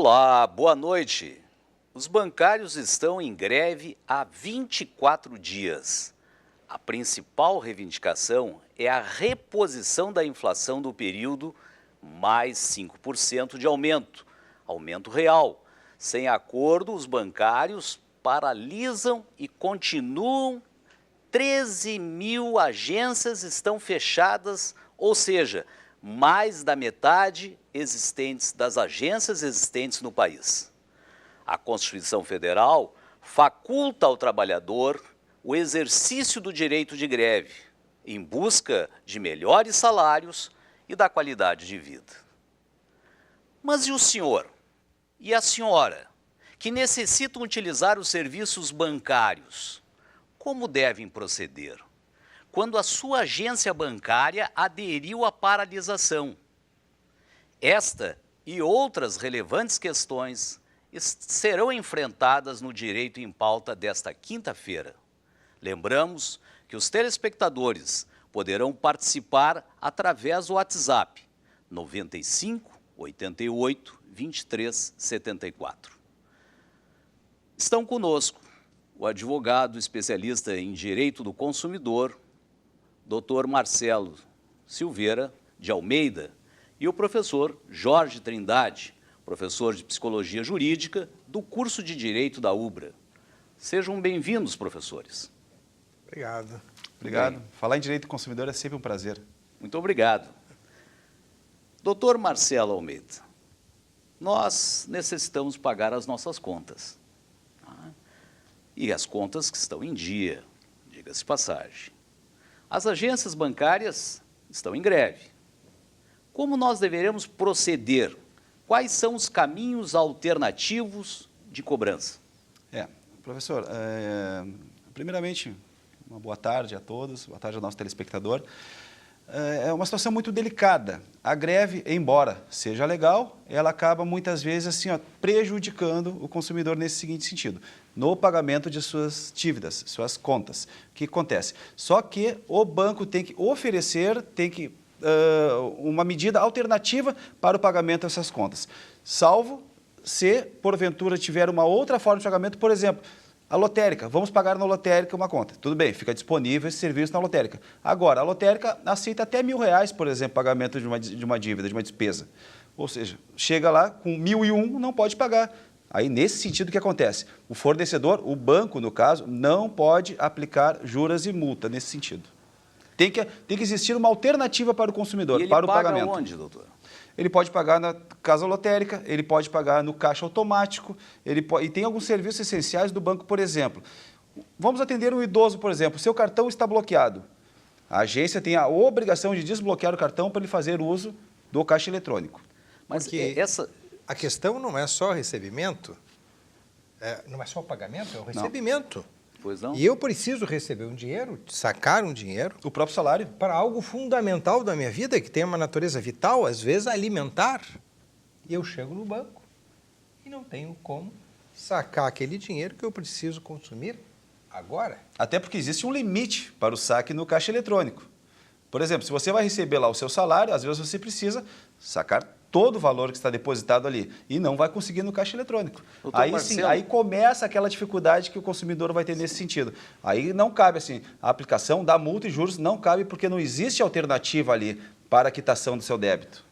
Olá, boa noite. Os bancários estão em greve há 24 dias. A principal reivindicação é a reposição da inflação do período, mais 5% de aumento real. Sem acordo, os bancários paralisam e continuam. 13 mil agências estão fechadas, ou seja, mais da metade das agências existentes no país. A Constituição Federal faculta ao trabalhador o exercício do direito de greve, em busca de melhores salários e da qualidade de vida. Mas e o senhor? E a senhora, que necessitam utilizar os serviços bancários? Como devem proceder quando a sua agência bancária aderiu à paralisação? Esta e outras relevantes questões serão enfrentadas no Direito em Pauta desta quinta-feira. Lembramos que os telespectadores poderão participar através do WhatsApp 95 88 23 74. Estão conosco o advogado especialista em Direito do Consumidor, Dr. Marcelo Silveira de Almeida, e o professor Jorge Trindade, professor de Psicologia Jurídica do curso de Direito da UBRA. Sejam bem-vindos, professores. Obrigado. Obrigado. Falar em Direito do Consumidor é sempre um prazer. Muito obrigado. Dr. Marcelo Almeida, nós necessitamos pagar as nossas contas. E as contas que estão em dia, diga-se passagem. As agências bancárias estão em greve. Como nós deveremos proceder? Quais são os caminhos alternativos de cobrança? Professor, primeiramente, uma boa tarde a todos, boa tarde ao nosso telespectador. É uma situação muito delicada. A greve, embora seja legal, ela acaba muitas vezes assim, prejudicando o consumidor nesse seguinte sentido: no pagamento de suas dívidas, suas contas. O que acontece? Só que o banco tem que oferecer, uma medida alternativa para o pagamento dessas contas, salvo se, porventura, tiver uma outra forma de pagamento, por exemplo, a lotérica. Vamos pagar na lotérica uma conta. Tudo bem, fica disponível esse serviço na lotérica. Agora, a lotérica aceita até R$1.000, por exemplo, pagamento de uma dívida, de uma despesa. Ou seja, chega lá com 1.001, não pode pagar. Aí, nesse sentido, o que acontece? O fornecedor, o banco, no caso, não pode aplicar juros e multa nesse sentido. Tem que existir uma alternativa para o consumidor, para o pagamento. Ele paga onde, doutor? Ele pode pagar na casa lotérica, ele pode pagar no caixa automático, e tem alguns serviços essenciais do banco, por exemplo. Vamos atender um idoso, por exemplo, seu cartão está bloqueado. A agência tem a obrigação de desbloquear o cartão para ele fazer uso do caixa eletrônico. Mas a questão não é só recebimento, não é só o pagamento, é o recebimento. Não. Pois não. E eu preciso receber um dinheiro, sacar um dinheiro. O próprio salário. Para algo fundamental da minha vida, que tem uma natureza vital, às vezes alimentar. E eu chego no banco e não tenho como sacar aquele dinheiro que eu preciso consumir agora. Até porque existe um limite para o saque no caixa eletrônico. Por exemplo, se você vai receber lá o seu salário, às vezes você precisa sacar todo o valor que está depositado ali e não vai conseguir no caixa eletrônico. Aí sim, aí começa aquela dificuldade que o consumidor vai ter nesse sentido. Aí não cabe assim, a aplicação da multa e juros não cabe porque não existe alternativa ali para a quitação do seu débito.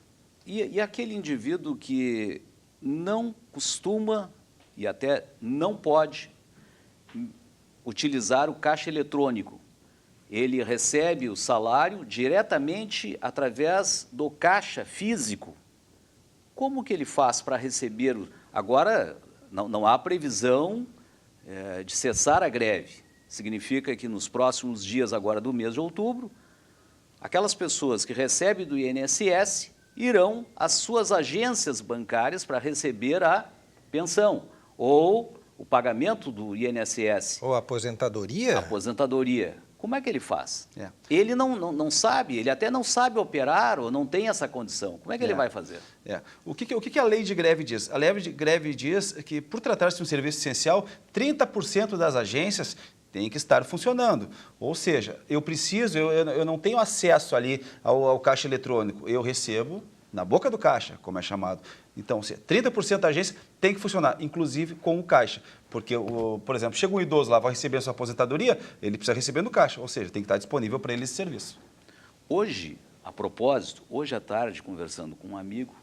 E aquele indivíduo que não costuma e até não pode utilizar o caixa eletrônico, ele recebe o salário diretamente através do caixa físico. Como que ele faz para receber? Agora, não há previsão de cessar a greve. Significa que nos próximos dias agora do mês de outubro, aquelas pessoas que recebem do INSS irão às suas agências bancárias para receber a pensão ou o pagamento do INSS. Ou a aposentadoria? Aposentadoria. Como é que ele faz? Ele não sabe, ele até não sabe operar ou não tem essa condição. Como é que ele vai fazer? O que a lei de greve diz? A lei de greve diz que, por tratar-se de um serviço essencial, 30% das agências têm que estar funcionando. Ou seja, eu não tenho acesso ali ao caixa eletrônico, eu recebo na boca do caixa, como é chamado. Então, 30% da agência tem que funcionar, inclusive com o caixa. Porque, por exemplo, chega um idoso lá, vai receber a sua aposentadoria, ele precisa receber no caixa, ou seja, tem que estar disponível para ele esse serviço. Hoje, a propósito, hoje à tarde, conversando com um amigo,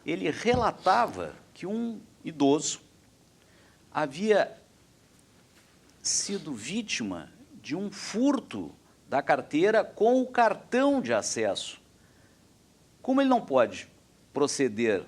ele relatava que um idoso havia sido vítima de um furto da carteira com o cartão de acesso. Como ele não pode proceder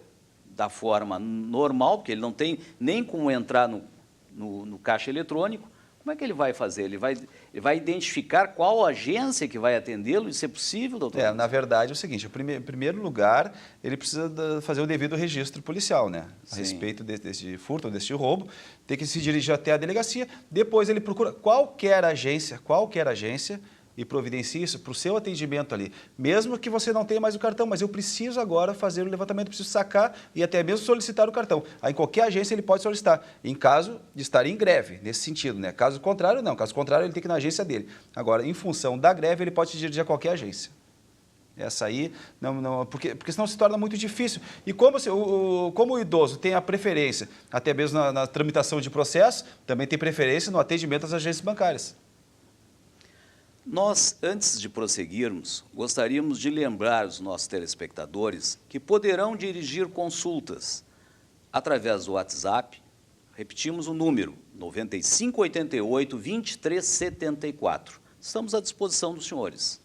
da forma normal, porque ele não tem nem como entrar no caixa eletrônico, como é que ele vai fazer? Ele vai identificar qual agência que vai atendê-lo? Isso é possível, doutor? Na verdade, é o seguinte, em primeiro lugar, ele precisa fazer o devido registro policial, né? A respeito desse furto, desse roubo, tem que se dirigir até a delegacia, depois ele procura qualquer agência, e providencie isso para o seu atendimento ali. Mesmo que você não tenha mais o cartão, mas eu preciso agora fazer o levantamento, preciso sacar e até mesmo solicitar o cartão. Aí em qualquer agência ele pode solicitar, em caso de estar em greve, nesse sentido, né? Caso contrário, não. Caso contrário, ele tem que ir na agência dele. Agora, em função da greve, ele pode se dirigir a qualquer agência. Essa aí, porque senão se torna muito difícil. E como o idoso tem a preferência, até mesmo na tramitação de processo, também tem preferência no atendimento às agências bancárias. Nós, antes de prosseguirmos, gostaríamos de lembrar os nossos telespectadores que poderão dirigir consultas através do WhatsApp. Repetimos o número, 9588-2374. Estamos à disposição dos senhores.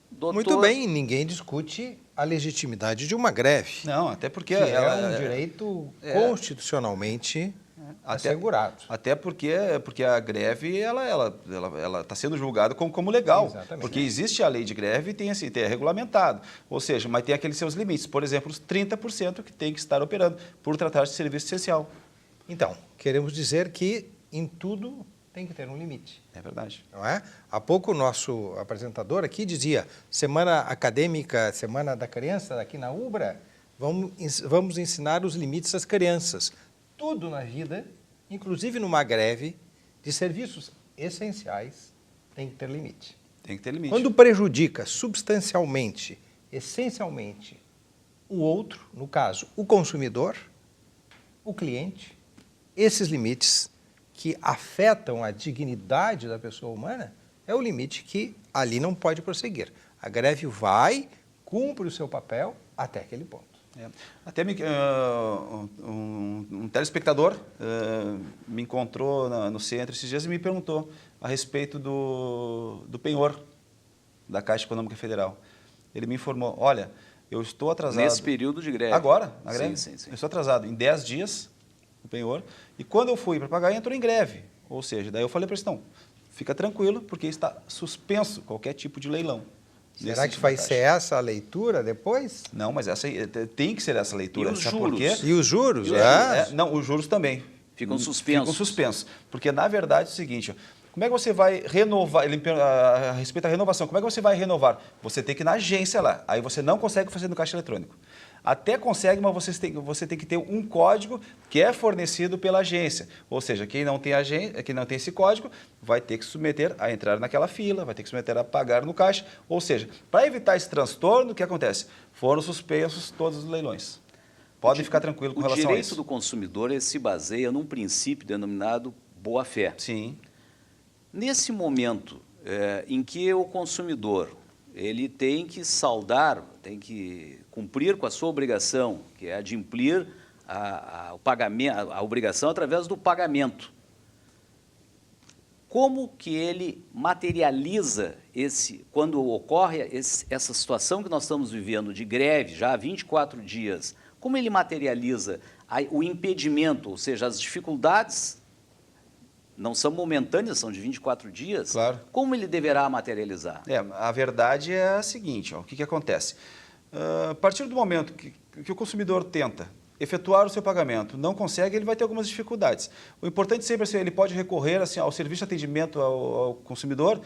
Doutor... Muito bem, ninguém discute a legitimidade de uma greve. Não, até porque... é um direito constitucionalmente... assegurado. Até porque a greve ela está sendo julgada como legal. Exatamente. Porque existe a lei de greve e tem é regulamentado. Ou seja, mas tem aqueles seus limites. Por exemplo, os 30% que tem que estar operando por tratar de serviço essencial. Então, queremos dizer que em tudo tem que ter um limite. É verdade. Não é? Há pouco o nosso apresentador aqui dizia, Semana Acadêmica, Semana da Criança, aqui na UBRA, vamos ensinar os limites às crianças. Tudo na vida, inclusive numa greve de serviços essenciais, tem que ter limite. Tem que ter limite. Quando prejudica substancialmente, essencialmente, o outro, no caso, o consumidor, o cliente, esses limites que afetam a dignidade da pessoa humana, é o limite que ali não pode prosseguir. A greve vai, cumpre o seu papel até aquele ponto. Até um telespectador me encontrou no centro esses dias e me perguntou a respeito do penhor da Caixa Econômica Federal. Ele me informou, olha, eu estou atrasado... Nesse período de greve. Agora, na greve? Sim. Eu estou atrasado em 10 dias, o penhor, e quando eu fui para pagar, entrou em greve. Ou seja, daí eu falei para ele, não, fica tranquilo, porque está suspenso qualquer tipo de leilão. Será que vai ser essa a leitura depois? Não, mas tem que ser essa leitura. E os sabe juros? por quê? E os juros? Não, os juros também. Ficam suspensos. Ficam suspensos. Porque, na verdade, é o seguinte, como é que você vai renovar, a respeito da renovação, como é que você vai renovar? Você tem que ir na agência lá, aí você não consegue fazer no caixa eletrônico. Até consegue, mas você tem que ter um código que é fornecido pela agência. Ou seja, quem não tem esse código vai ter que submeter a entrar naquela fila, vai ter que submeter a pagar no caixa. Ou seja, para evitar esse transtorno, o que acontece? Foram suspensos todos os leilões. Podem ficar tranquilos com relação a isso. O direito do consumidor se baseia num princípio denominado boa-fé. Sim. Nesse momento em que o consumidor ele tem que saldar, tem que cumprir com a sua obrigação, que é adimplir o pagamento, a obrigação através do pagamento. Como que ele materializa quando ocorre essa situação que nós estamos vivendo de greve já há 24 dias, como ele materializa o impedimento, ou seja, as dificuldades não são momentâneas, são de 24 dias, claro. Como ele deverá materializar? A verdade é a seguinte, o que acontece? A partir do momento que o consumidor tenta efetuar o seu pagamento, não consegue, ele vai ter algumas dificuldades. O importante sempre é assim, ele pode recorrer assim, ao serviço de atendimento ao consumidor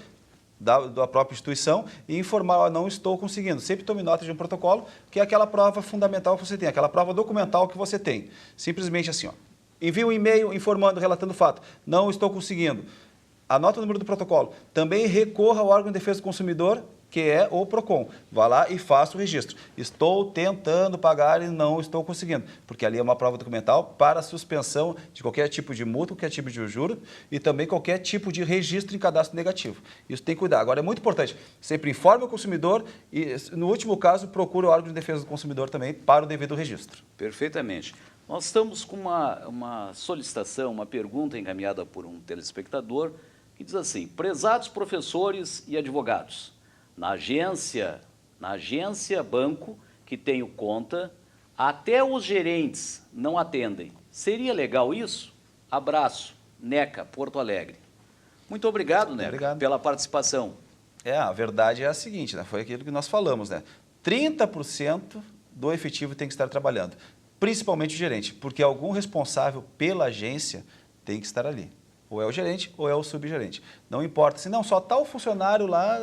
da própria instituição e informar, não estou conseguindo. Sempre tome nota de um protocolo, que é aquela prova fundamental que você tem, aquela prova documental que você tem. Simplesmente assim, envia um e-mail informando, relatando o fato. Não estou conseguindo. anota o número do protocolo. Também recorra ao órgão de defesa do consumidor, que é o PROCON. Vá lá e faça o registro. Estou tentando pagar e não estou conseguindo, porque ali é uma prova documental para suspensão de qualquer tipo de multa, qualquer tipo de juro e também qualquer tipo de registro em cadastro negativo. Isso tem que cuidar. Agora, é muito importante, sempre informe o consumidor e, no último caso, procure o órgão de defesa do consumidor também para o devido registro. Perfeitamente. Nós estamos com uma solicitação, uma pergunta encaminhada por um telespectador que diz assim: prezados professores e advogados, na agência banco que tenho conta, até os gerentes não atendem. Seria legal isso? Abraço, Neca, Porto Alegre. Muito obrigado, Neca, Obrigado. pela participação. A verdade é a seguinte, né? Foi aquilo que nós falamos, né? 30% do efetivo tem que estar trabalhando, principalmente o gerente, porque algum responsável pela agência tem que estar ali. Ou é o gerente ou é o subgerente. Não importa, se não, só está o funcionário lá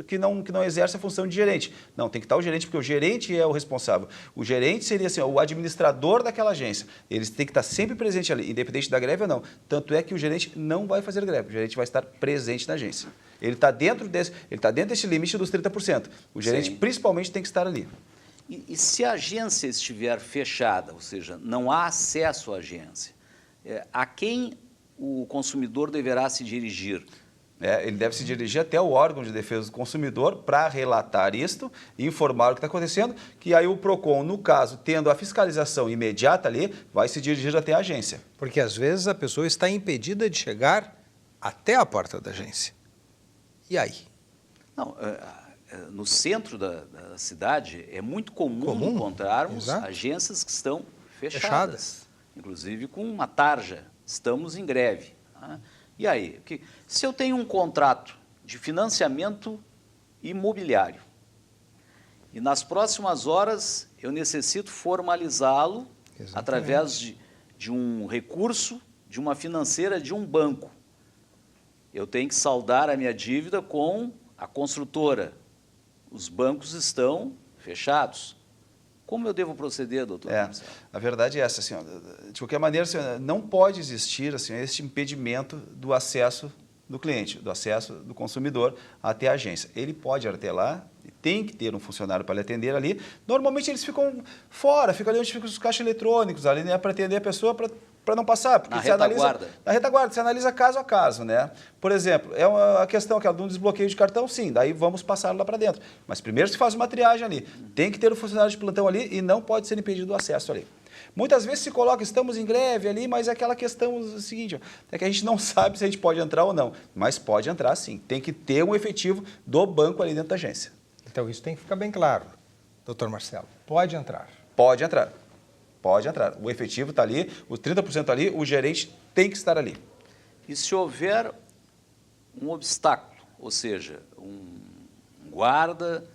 que não exerce a função de gerente. Não, tem que estar o gerente, porque o gerente é o responsável. O gerente seria assim, o administrador daquela agência. Eles têm que estar sempre presente ali, independente da greve ou não. Tanto é que o gerente não vai fazer greve, o gerente vai estar presente na agência. Ele está dentro desse limite dos 30%. O gerente, Sim, principalmente, tem que estar ali. E se a agência estiver fechada, ou seja, não há acesso à agência, a quem o consumidor deverá se dirigir? Ele deve se dirigir até o órgão de defesa do consumidor para relatar isto e informar o que está acontecendo, que aí o PROCON, no caso, tendo a fiscalização imediata ali, vai se dirigir até a agência. Porque às vezes a pessoa está impedida de chegar até a porta da agência. E aí? Não, no centro da cidade é muito comum encontrarmos agências que estão fechadas, inclusive com uma tarja: estamos em greve. E aí? Se eu tenho um contrato de financiamento imobiliário e nas próximas horas eu necessito formalizá-lo através de um recurso, de uma financeira, de um banco, eu tenho que saldar a minha dívida com a construtora. Os bancos estão fechados. Como eu devo proceder, doutor? A verdade é essa, assim, ó, de qualquer maneira, assim, não pode existir assim, esse impedimento do acesso do cliente, do acesso do consumidor até a agência. Ele pode ir até lá, tem que ter um funcionário para lhe atender ali. Normalmente eles ficam fora, ficam ali onde ficam os caixas eletrônicos, ali, né, para atender a pessoa, para não passar, porque na retaguarda. Na retaguarda, você analisa caso a caso, né? Por exemplo, a questão aquela de um desbloqueio de cartão, sim, daí vamos passar lá para dentro. Mas primeiro se faz uma triagem ali. Tem que ter um funcionário de plantão ali e não pode ser impedido o acesso ali. Muitas vezes se coloca, estamos em greve ali, mas é aquela questão seguinte, é que a gente não sabe se a gente pode entrar ou não, mas pode entrar sim. Tem que ter um efetivo do banco ali dentro da agência. Então isso tem que ficar bem claro, doutor Marcelo. Pode entrar. Pode entrar. Pode entrar. O efetivo está ali, os 30% ali, o gerente tem que estar ali. E se houver um obstáculo, ou seja, um guarda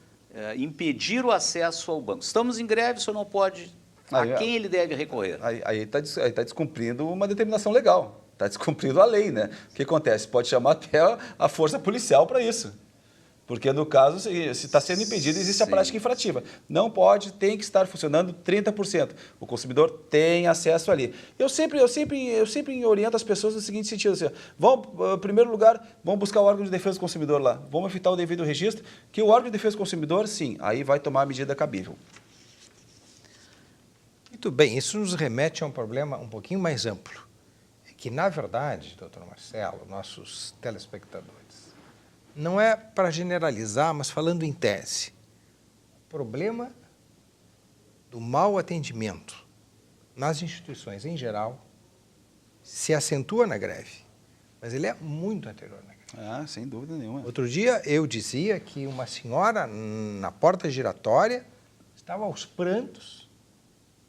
impedir o acesso ao banco? Estamos em greve, o senhor não pode. A quem ele deve recorrer? Aí está descumprindo uma determinação legal. Está descumprindo a lei, né? O que acontece? Pode chamar até a força policial para isso. Porque, no caso, se está sendo impedido, existe a prática infrativa. Não pode, tem que estar funcionando 30%. O consumidor tem acesso ali. Eu sempre oriento as pessoas no seguinte sentido, assim, em primeiro lugar, vamos buscar o órgão de defesa do consumidor lá. Vamos evitar o devido registro, que o órgão de defesa do consumidor, sim, aí vai tomar a medida cabível. Muito bem, isso nos remete a um problema um pouquinho mais amplo. É que, na verdade, doutor Marcelo, nossos telespectadores, não é para generalizar, mas falando em tese, o problema do mau atendimento nas instituições em geral se acentua na greve, mas ele é muito anterior na greve. Sem dúvida nenhuma. Outro dia eu dizia que uma senhora na porta giratória estava aos prantos,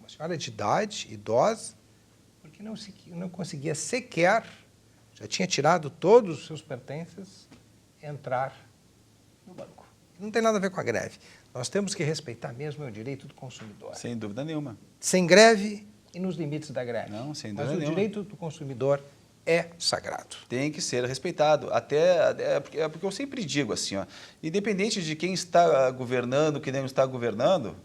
uma senhora de idade, idosa, porque não conseguia sequer, já tinha tirado todos os seus pertences, entrar no banco. Não tem nada a ver com a greve. Nós temos que respeitar mesmo o direito do consumidor. Sem dúvida nenhuma. Sem greve e nos limites da greve. Não, sem dúvida nenhuma. Mas o direito do consumidor é sagrado. Tem que ser respeitado. Porque eu sempre digo assim, ó, independente de quem está governando, quem não está governando,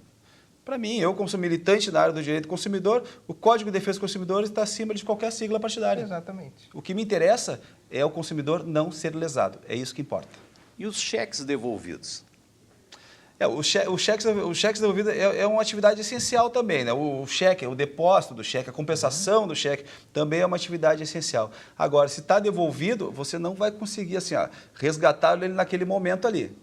Para mim, eu como sou militante na área do direito do consumidor, o Código de Defesa do Consumidor está acima de qualquer sigla partidária. Exatamente. O que me interessa é o consumidor não ser lesado. É isso que importa. E os cheques devolvidos? O cheque devolvido é uma atividade essencial também, né? O cheque, o depósito do cheque, a compensação do cheque também é uma atividade essencial. Agora, se está devolvido, você não vai conseguir assim, resgatar ele naquele momento ali.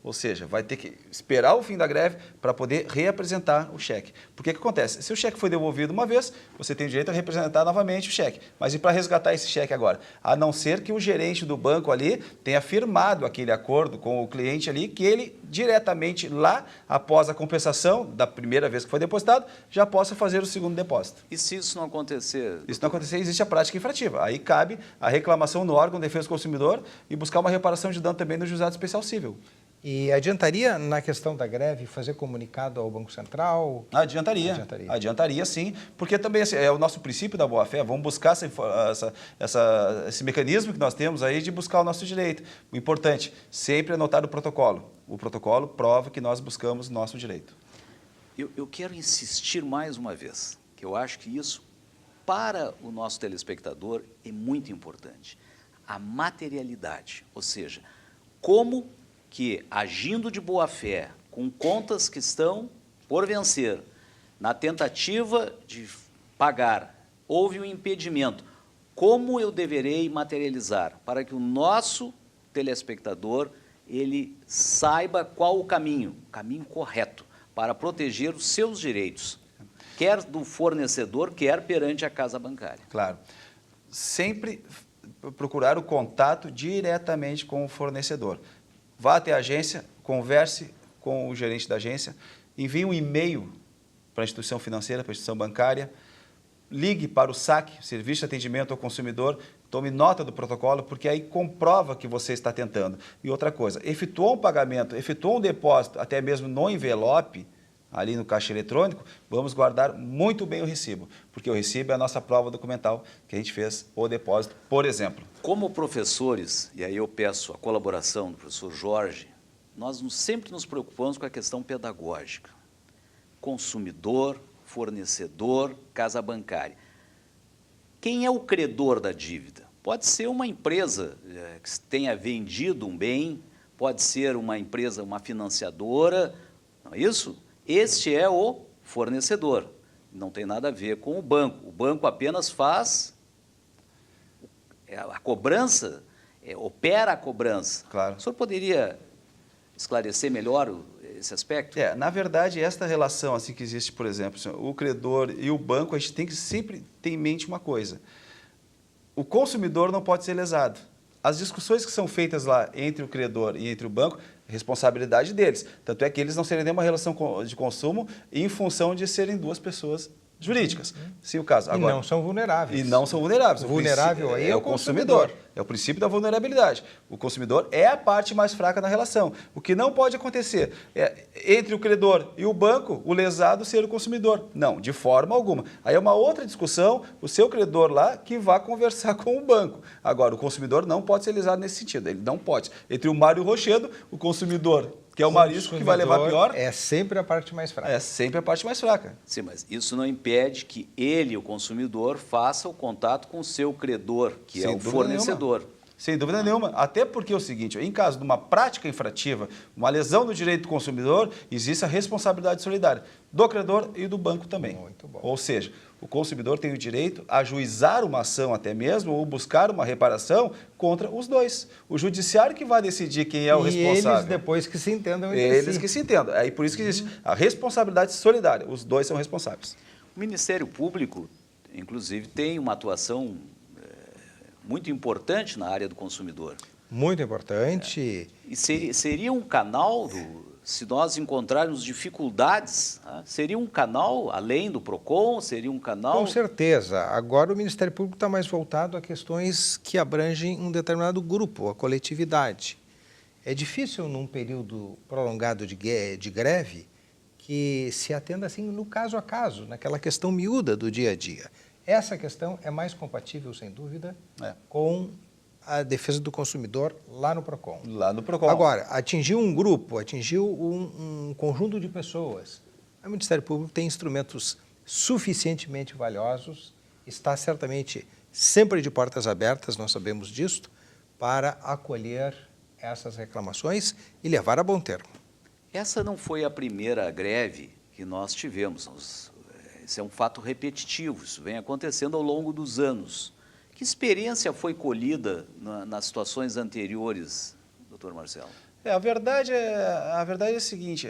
Ou seja, vai ter que esperar o fim da greve para poder reapresentar o cheque. Porque o que acontece? Se o cheque foi devolvido uma vez, você tem o direito a representar novamente o cheque. Mas e para resgatar esse cheque agora? A não ser que o gerente do banco ali tenha firmado aquele acordo com o cliente ali, que ele diretamente lá, após a compensação da primeira vez que foi depositado, já possa fazer o segundo depósito. E se isso não acontecer? Isso não acontecer, existe a prática infrativa. Aí cabe a reclamação no órgão de defesa do consumidor e buscar uma reparação de dano também no juizado especial civil. E adiantaria, na questão da greve, fazer comunicado ao Banco Central? Adiantaria sim, porque também assim, é o nosso princípio da boa-fé, vamos buscar esse mecanismo que nós temos aí de buscar o nosso direito. O importante, sempre anotar o protocolo. O protocolo prova que nós buscamos nosso direito. Eu quero insistir mais uma vez, que eu acho que isso, para o nosso telespectador, é muito importante. A materialidade, ou seja, como que, agindo de boa-fé, com contas que estão por vencer, na tentativa de pagar, houve um impedimento, como eu deverei materializar para que o nosso telespectador ele saiba qual o caminho correto para proteger os seus direitos, quer do fornecedor, quer perante a casa bancária. Claro. Sempre procurar o contato diretamente com o fornecedor. Vá até a agência, converse com o gerente da agência, envie um e-mail para a instituição financeira, para a instituição bancária, ligue para o SAC, Serviço de Atendimento ao Consumidor, tome nota do protocolo, porque aí comprova que você está tentando. E outra coisa, efetuou um pagamento, efetuou um depósito, até mesmo no envelope, ali no caixa eletrônico, vamos guardar muito bem o recibo, porque o recibo é a nossa prova documental que a gente fez o depósito, por exemplo. Como professores, e aí eu peço a colaboração do professor Jorge, nós sempre nos preocupamos com a questão pedagógica. Consumidor, fornecedor, casa bancária. Quem é o credor da dívida? Pode ser uma empresa que tenha vendido um bem, pode ser uma empresa, uma financiadora, não é isso? Este é o fornecedor, não tem nada a ver com o banco. O banco apenas faz a cobrança, opera a cobrança. Claro. O senhor poderia esclarecer melhor esse aspecto? Na verdade, esta relação assim que existe, por exemplo, o credor e o banco, a gente tem que sempre ter em mente uma coisa. O consumidor não pode ser lesado. As discussões que são feitas lá entre o credor e entre o banco, responsabilidade deles. Tanto é que eles não seriam nenhuma relação de consumo em função de serem duas pessoas jurídicas. Se o caso, agora, e não são vulneráveis. E não são vulneráveis. O vulnerável aí é o consumidor. É o princípio da vulnerabilidade. O consumidor é a parte mais fraca na relação. O que não pode acontecer é, entre o credor e o banco, o lesado ser o consumidor. Não, de forma alguma. Aí é uma outra discussão, o seu credor lá que vai conversar com o banco. Agora, o consumidor não pode ser lesado nesse sentido. Ele não pode. Entre o mar e o rochedo, o consumidor, que é o marisco que vai levar pior. É sempre a parte mais fraca. É sempre a parte mais fraca. Sim, mas isso não impede que ele, o consumidor, faça o contato com o seu credor, que é o fornecedor. Sem dúvida nenhuma. Até porque é o seguinte, em caso de uma prática infrativa, uma lesão do direito do consumidor, existe a responsabilidade solidária do credor e do banco também. Muito bom. Ou seja, o consumidor tem o direito a ajuizar uma ação até mesmo ou buscar uma reparação contra os dois. O judiciário que vai decidir quem é o responsável. E eles depois que se entendam entre Eles que se entendam. Aí por isso que existe a responsabilidade solidária. Os dois são responsáveis. O Ministério Público, inclusive, tem uma atuação muito importante na área do consumidor. Muito importante. E seria um canal, se nós encontrarmos dificuldades, seria um canal, além do PROCON, seria um canal... Com certeza. Agora o Ministério Público está mais voltado a questões que abrangem um determinado grupo, a coletividade. É difícil, num período prolongado de greve, que se atenda assim no caso a caso, naquela questão miúda do dia a dia. Essa questão é mais compatível, sem dúvida, com a defesa do consumidor lá no PROCON. Lá no PROCON. Agora, atingiu um grupo, atingiu um conjunto de pessoas, O Ministério Público tem instrumentos suficientemente valiosos, está certamente sempre de portas abertas, nós sabemos disso, para acolher essas reclamações e levar a bom termo. Essa não foi a primeira greve que nós tivemos. Isso é um fato repetitivo, isso vem acontecendo ao longo dos anos. Que experiência foi colhida nas situações anteriores, doutor Marcelo? A verdade é a seguinte,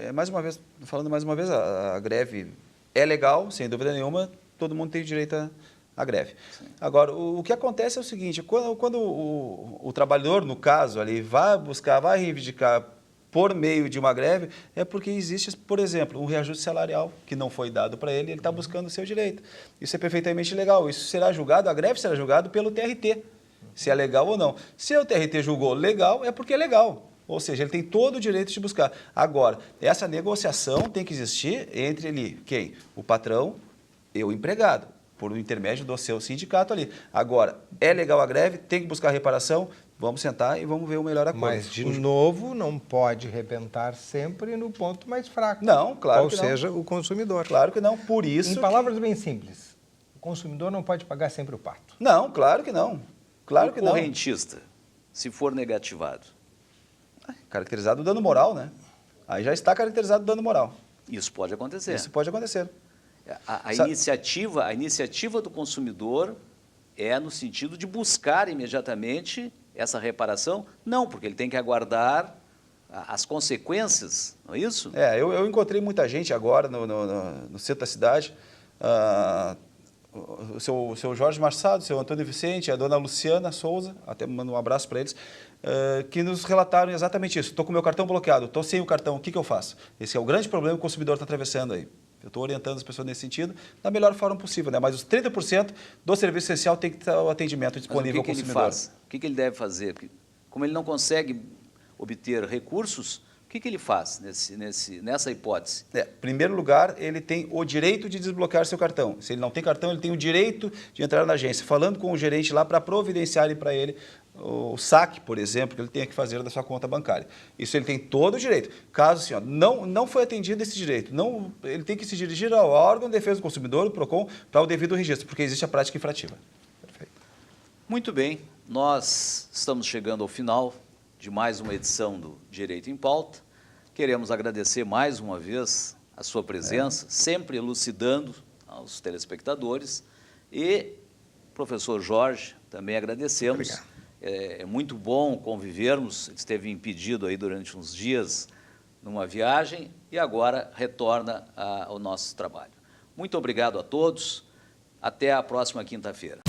falando mais uma vez, a greve é legal, sem dúvida nenhuma, todo mundo tem direito à greve. Sim. Agora, o que acontece é o seguinte, quando o trabalhador, no caso, ali, vai reivindicar por meio de uma greve, é porque existe, por exemplo, um reajuste salarial que não foi dado para ele está buscando o seu direito. Isso é perfeitamente legal. Isso será julgado, a greve será julgada pelo TRT, se é legal ou não. Se o TRT julgou legal, é porque é legal. Ou seja, ele tem todo o direito de buscar. Agora, essa negociação tem que existir entre ele, quem? O patrão e o empregado, por intermédio do seu sindicato ali. Agora, é legal a greve, tem que buscar reparação, vamos sentar e vamos ver o melhor acordo. Mas, de novo, não pode arrebentar sempre no ponto mais fraco. Não, claro que não. Ou seja, o consumidor. Claro que não, por isso... Em palavras bem simples, o consumidor não pode pagar sempre o pato. Não, claro que não. Claro que não. O correntista, se for negativado? Caracterizado o dano moral, né? Aí já está caracterizado o dano moral. Isso pode acontecer. Isso pode acontecer. A iniciativa do consumidor é no sentido de buscar imediatamente essa reparação? Não, porque ele tem que aguardar as consequências, não é isso? Eu encontrei muita gente agora no centro da cidade, o seu Jorge Marçado, o seu Antônio Vicente, a dona Luciana Souza, até mando um abraço para eles, que nos relataram exatamente isso. Estou com o meu cartão bloqueado, estou sem o cartão, o que eu faço? Esse é o grande problema que o consumidor está atravessando aí. Eu estou orientando as pessoas nesse sentido da melhor forma possível, né? Mas os 30% do serviço essencial tem que estar o atendimento disponível ao consumidor. Ele faz? O que ele deve fazer? Porque, como ele não consegue obter recursos, o que ele faz nessa hipótese? Em primeiro lugar, ele tem o direito de desbloquear seu cartão. Se ele não tem cartão, ele tem o direito de entrar na agência, falando com o gerente lá para providenciarem para ele o saque, por exemplo, que ele tenha que fazer da sua conta bancária. Isso ele tem todo o direito. Caso assim, não foi atendido esse direito, ele tem que se dirigir ao órgão de defesa do consumidor, o PROCON, para o devido registro, porque existe a prática infrativa. Perfeito. Muito bem, nós estamos chegando ao final de mais uma edição do Direito em Pauta. Queremos agradecer mais uma vez a sua presença, sempre elucidando aos telespectadores. E, professor Jorge, também agradecemos. Obrigado. É muito bom convivermos, esteve impedido aí durante uns dias numa viagem e agora retorna ao nosso trabalho. Muito obrigado a todos, até a próxima quinta-feira.